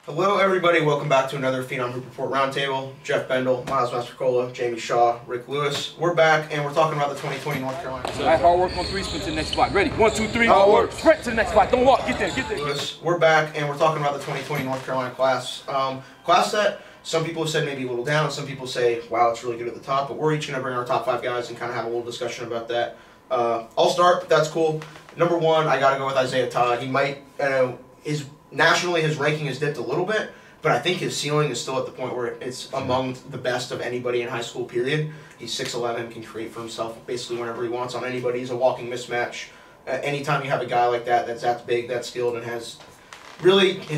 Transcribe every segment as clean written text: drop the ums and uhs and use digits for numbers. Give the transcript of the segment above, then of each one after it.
Hello, everybody. Welcome back to another Phenom Group Report Roundtable. Jeff Bendel, Miles Mastrocola, Jamie Shaw, Rick Lewis. We're back, and we're talking about the 2020 North Carolina. All right, hard work on three, sprint to the next spot. Ready? 1, 2, 3. Hard work. Sprint to the next spot. Don't walk. Get there. Get there. Lewis. We're back, and we're talking about the 2020 North Carolina class. Class that some people have said maybe a little down. Some people say, wow, it's really good at the top. But we're each going to bring our top 5 guys and kind of have a little discussion about that. I'll start. That's cool. Number 1, I got to go with Isaiah Todd. He might, nationally, his ranking has dipped a little bit. But I think his ceiling is still at the point where it's among the best of anybody in high school, period. He's 6'11", can create for himself basically whenever he wants on anybody. He's a walking mismatch. Anytime you have a guy like that, that's big, that's skilled, and is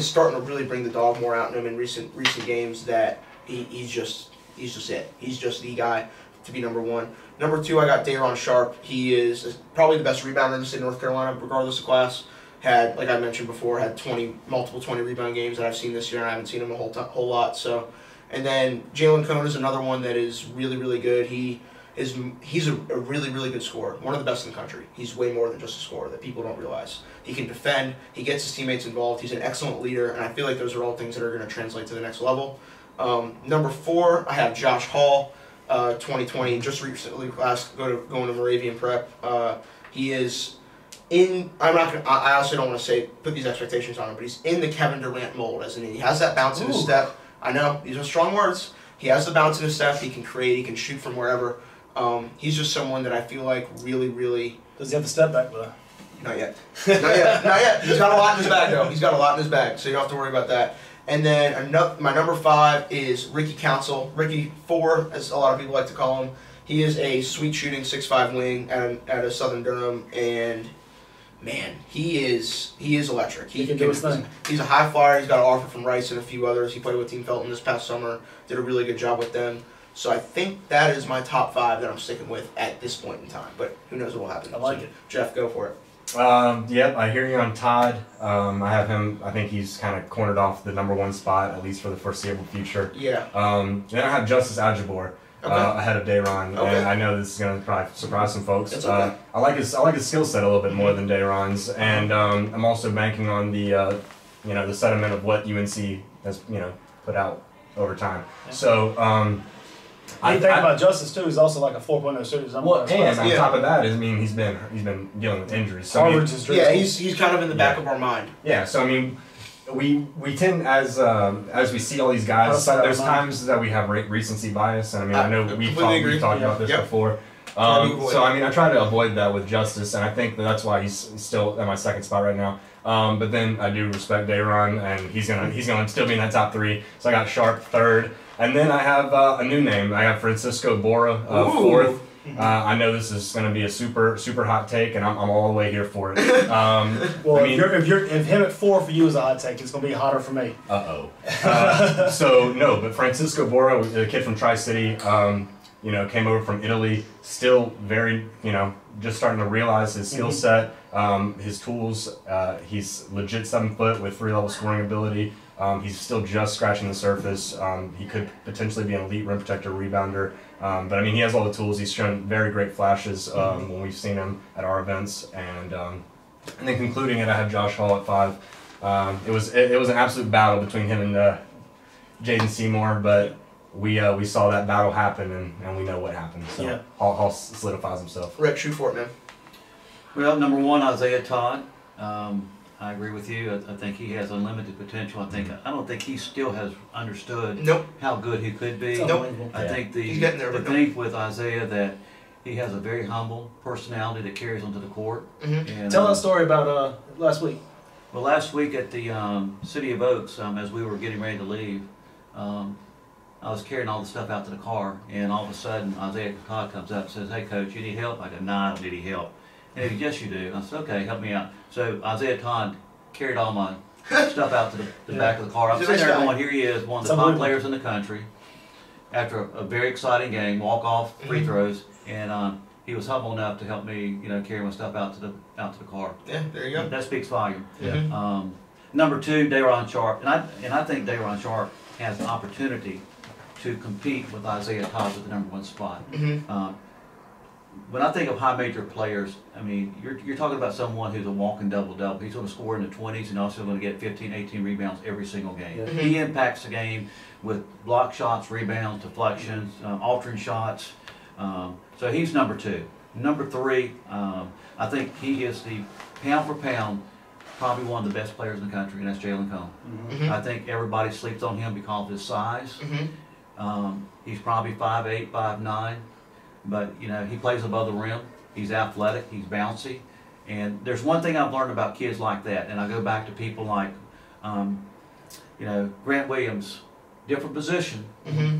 starting to really bring the dog more out in him in recent games, that he's just it. He's just the guy to be number 1. Number 2, I got Day'Ron Sharp. He is probably the best rebounder in the state of North Carolina, regardless of class. Had, like I mentioned before, had multiple 20 rebound games that I've seen this year, and I haven't seen him a whole lot. So, and then Jalen Cone is another one that is really, really good. He's a really, really good scorer, one of the best in the country. He's way more than just a scorer that people don't realize. He can defend. He gets his teammates involved. He's an excellent leader, and I feel like those are all things that are going to translate to the next level. Number 4, I have Josh Hall, 2020, just recently going to Moravian Prep. He is. I also don't want to put these expectations on him, but he's in the Kevin Durant mold, as in he has that bounce in his step. I know, these are strong words. He has the bounce in his step. He can create. He can shoot from wherever. He's just someone that I feel like really, really... Does he have the step back, though? Not yet. Not yet. He's got a lot in his bag, though. He's got a lot in his bag, so you don't have to worry about that. And then my number 5 is Ricky Council. Ricky 4, as a lot of people like to call him. He is a sweet shooting 6'5" wing at a Southern Durham, and... man, he is electric. He can do his thing. He's a high flyer. He's got an offer from Rice and a few others. He played with Team Felton this past summer. Did a really good job with them. So I think that is my top 5 that I'm sticking with at this point in time. But who knows what will happen. I like it. Jeff, go for it. Yep, I hear you on Todd. I have him. I think he's kind of cornered off the number 1 spot, at least for the foreseeable future. Yeah. Then I have Justice Ajibor. Okay. Ahead of Day'Ron, okay. And I know this is going to probably surprise some folks. It's okay. I like his skill set a little bit more than Day'Ron's, and I'm also banking on the the sentiment of what UNC has put out over time. Yeah. So I think about Justice too. He's also like a 4.0 shooter. Well, and on top of that, he's been dealing with injuries. So he's kind of in the back of our mind. Yeah. So I mean. We tend, as we see all these guys, there's times that we have recency bias, and I know we've talked about this before. So I mean, I try to avoid that with Justice, and I think that's why he's still at my 2nd spot right now. But then I do respect Day'Ron, and he's gonna still be in that top 3. So I got Sharp 3rd, and then I have a new name. I have Francisco Bora 4th. I know this is going to be a super hot take, and I'm all the way here for it. Well, I mean, if him at 4 for you is a hot take, it's going to be hotter for me. So no, but Francisco Bora, a kid from Tri-City, came over from Italy, still very, just starting to realize his skill set, his tools. He's legit 7 foot with 3-level scoring ability. He's still just scratching the surface. He could potentially be an elite rim protector, rebounder. But I mean, he has all the tools. He's shown very great flashes when we've seen him at our events. And then concluding it, I have Josh Hall at 5. It was an absolute battle between him and Jaden Seymour, but we saw that battle happen, and we know what happened. So yeah. Hall solidifies himself. Rick, shoot for it, man. Well, number 1, Isaiah Todd. I agree with you. I think he has unlimited potential. I don't think he still has understood how good he could be. I think the thing with Isaiah that he has a very humble personality that carries onto the court. And, tell that story about last week. Well, last week at the City of Oaks, as we were getting ready to leave, I was carrying all the stuff out to the car, and all of a sudden Isaiah Todd comes up and says, "Hey, Coach, you need help?" I go, "No, I don't need any help." And he goes, "Yes, you do." I said, "Okay, help me out." So Isaiah Todd carried all my stuff out to the back of the car. I'm sitting there going, here he is, one of the top players in the country, after a very exciting game, walk-off, free throws, and he was humble enough to help me, carry my stuff out to the car. Yeah, there you go. That speaks volume. Yeah. Number 2, Day'Ron Sharp, and I think Day'Ron Sharp has an opportunity to compete with Isaiah Todd for the number 1 spot. when I think of high major players, I mean, you're talking about someone who's a walking double-double. He's going to score in the 20s and also going to get 15, 18 rebounds every single game. Yeah. He impacts the game with block shots, rebounds, deflections, altering shots. So he's number 2. Number 3, I think he is the pound for pound, probably one of the best players in the country, and that's Jalen Cone. I think everybody sleeps on him because of his size. He's probably 5'8", 5'9", but you know, he plays above the rim. He's athletic, he's bouncy, and there's one thing I've learned about kids like that, and I go back to people like, you know, Grant Williams, different position,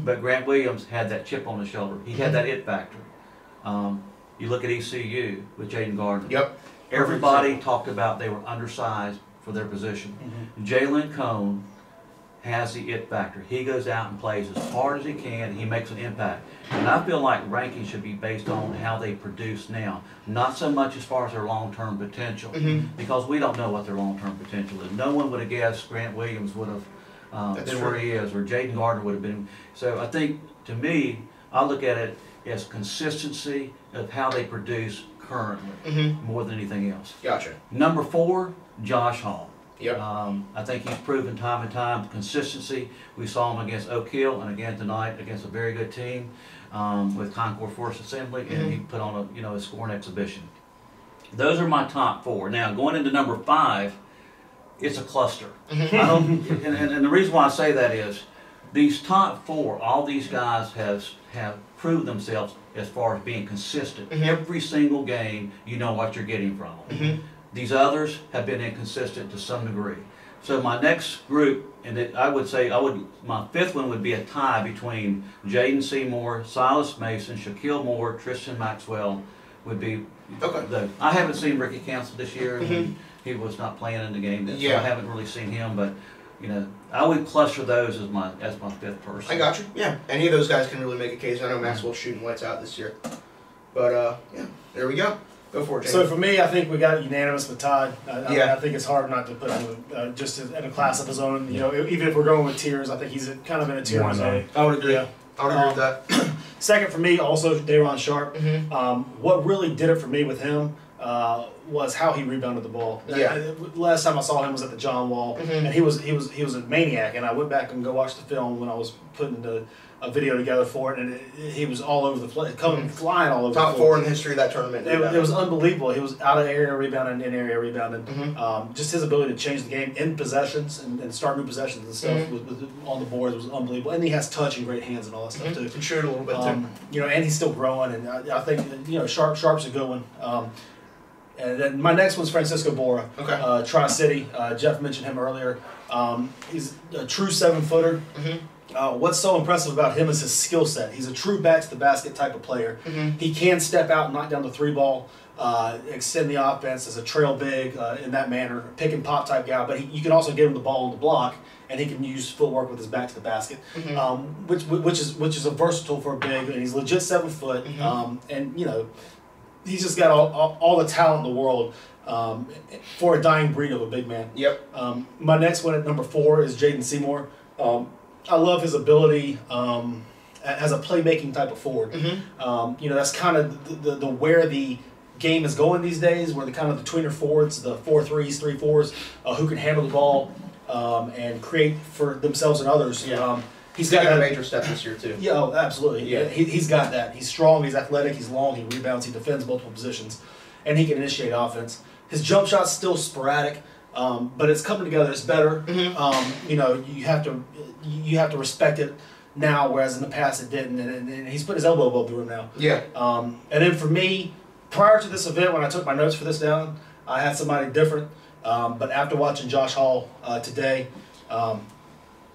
but Grant Williams had that chip on his shoulder. He had that it factor. You look at ECU with Jaden Gardner. Yep. Everybody talked about they were undersized for their position. Jalen Cone has the it factor. He goes out and plays as hard as he can. He makes an impact. And I feel like ranking should be based on how they produce now, not so much as far as their long-term potential, because we don't know what their long-term potential is. No one would have guessed Grant Williams would have been where he is, or Jaden Gardner would have been. So I think, to me, I look at it as consistency of how they produce currently, more than anything else. Gotcha. Number 4, Josh Hall. Yep. I think he's proven time and time consistency. We saw him against Oak Hill and again tonight against a very good team with Concord Forest Assembly, and he put on a scoring exhibition. Those are my top 4. Now going into number 5, it's a cluster. I don't, and the reason why I say that is these top 4, all these guys have proved themselves as far as being consistent. Every single game, you know what you're getting from them. These others have been inconsistent to some degree. So my next group, and I would say my 5th one would be a tie between Jaden Seymour, Silas Mason, Shaquille Moore, Tristan Maxwell would be. Okay. I haven't seen Ricky Council this year. And he was not playing in the game, so I haven't really seen him. But you know, I would cluster those as my 5th person. I got you. Yeah, any of those guys can really make a case. I know Maxwell's shooting lights out this year, but yeah, there we go. Go for it, Jamie. So for me, I think we got unanimous with Todd. I think it's hard not to put him just in a class of his own. You know, even if we're going with tiers, I think he's kind of in a tier of his own. I would agree. Yeah. I would agree with that. Second for me, also Dayron Sharp. What really did it for me with him was how he rebounded the ball. Last time I saw him was at the John Wall, and he was a maniac. And I went back and go watch the film when I was putting a video together for it, and he was all over the place, flying all over. Top the floor. 4 in the history of that tournament. It was unbelievable. He was out of area rebounding, in area rebounding. Just his ability to change the game in possessions and start new possessions and stuff with on the boards was unbelievable. And he has touch and great hands and all that stuff too. Can shoot a little bit too. You know, and he's still growing. And I think Sharp's a good one. And then my next one's Francisco Bora. Okay. Tri-City. Jeff mentioned him earlier. He's a true 7-footer. What's so impressive about him is his skill set. He's a true back-to-the-basket type of player. He can step out and knock down the 3-ball, extend the offense as a trail big in that manner, pick and pop type guy. But you can also give him the ball on the block, and he can use footwork with his back to the basket, which is a versatile for a big. And he's legit 7 foot, and you know, he's just got all the talent in the world. For a dying breed of a big man. Yep. My next one at number 4 is Jaden Seymour. I love his ability as a playmaking type of forward. You know, that's kind of the where the game is going these days, where the kind of the tweener forwards, the 4-3s, 3-4s, who can handle the ball and create for themselves and others. He's got a major step this year too. Yeah, oh, absolutely. Yeah, he's got that. He's strong. He's athletic. He's long. He rebounds. He defends multiple positions, and he can initiate offense. His jump shot's still sporadic. But it's coming together. It's better. You know, you have to respect it now, whereas in the past it didn't. And he's put his elbow above the rim now. Yeah. And then for me, prior to this event, when I took my notes for this down, I had somebody different. But after watching Josh Hall today,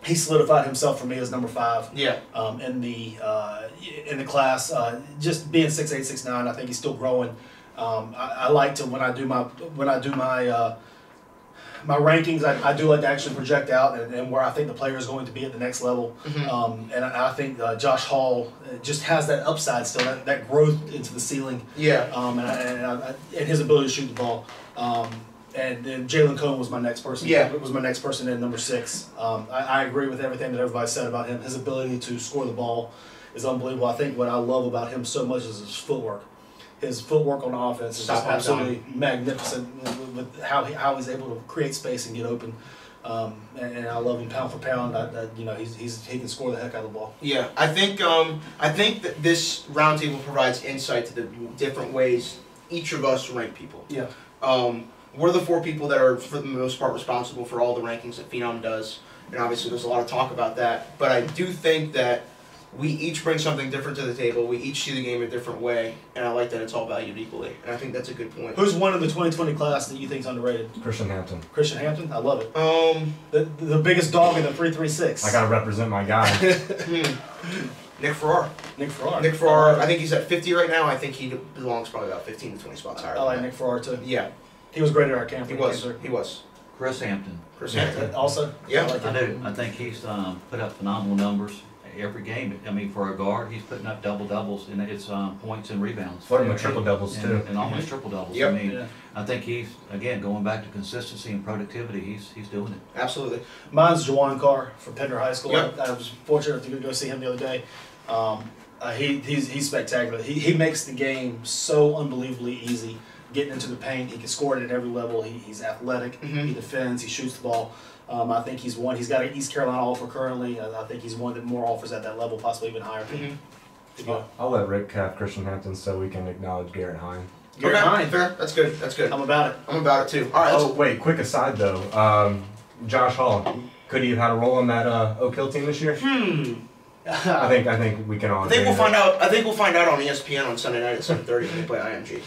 he solidified himself for me as number 5. Yeah. In the class, just being 6'8", 6'9", I think he's still growing. I like to when I do my rankings, I do like to actually project out and where I think the player is going to be at the next level. And I think Josh Hall just has that upside still, that growth into the ceiling. Yeah. And his ability to shoot the ball. And then Jalen Cone was my next person. Yeah. Was my next person in number 6. I agree with everything that everybody said about him. His ability to score the ball is unbelievable. I think what I love about him so much is his footwork. his footwork on offense is Stop just on absolutely magnificent with how he's able to create space and get open. And I love him pound for pound. You know, he can score the heck out of the ball. Yeah, I think that this roundtable provides insight to the different ways each of us rank people. Yeah. We're the 4 people that are, for the most part, responsible for all the rankings that Phenom does, and obviously there's a lot of talk about that. But I do think that we each bring something different to the table. We each see the game a different way, and I like that it's all valued equally. And I think that's a good point. Who's one of the 2020 class that you think is underrated? Christian Hampton. Christian Hampton, I love it. The biggest dog in the 336. I gotta represent my guy. Nick Farrar. Nick Farrar. Nick Farrar. I think he's at 50 right now. I think he belongs probably about 15 to 20 spots higher. I like Nick Farrar too. Yeah, he was great at our camp. he was. He was. Chris Hampton. Chris Hampton. Also, Yeah. I like I him. do. I think he's put up phenomenal numbers every game. I mean, for a guard, he's putting up double-doubles, and it's points and rebounds. Flirting with triple-doubles, too. And almost triple-doubles. Yep. I mean, Yeah. I think he's, again, going back to consistency and productivity, he's doing it. Absolutely. Mine's Jawan Carr from Pender High School. Yep. I was fortunate to go see him the other day. He's spectacular. He makes the game so unbelievably easy. Getting into the paint, he can score it at every level. He's athletic. Mhm. He defends. He shoots the ball. I think he's one. He's got an East Carolina offer currently. I think he's one that more offers at that level, possibly even higher. Mhm. To go. I'll let Rick have Christian Hampton so we can acknowledge Garrett Hine. Garrett Okay, Hine. fair. That's good. That's good. I'm about it. I'm about it too. All right. Oh, wait, quick aside though. Josh Hall, could he have had a role on that Oak Hill team this year? I think we can all. I think agree we'll that. find out. I think we'll find out on ESPN on Sunday night at 7:30 when they play IMG.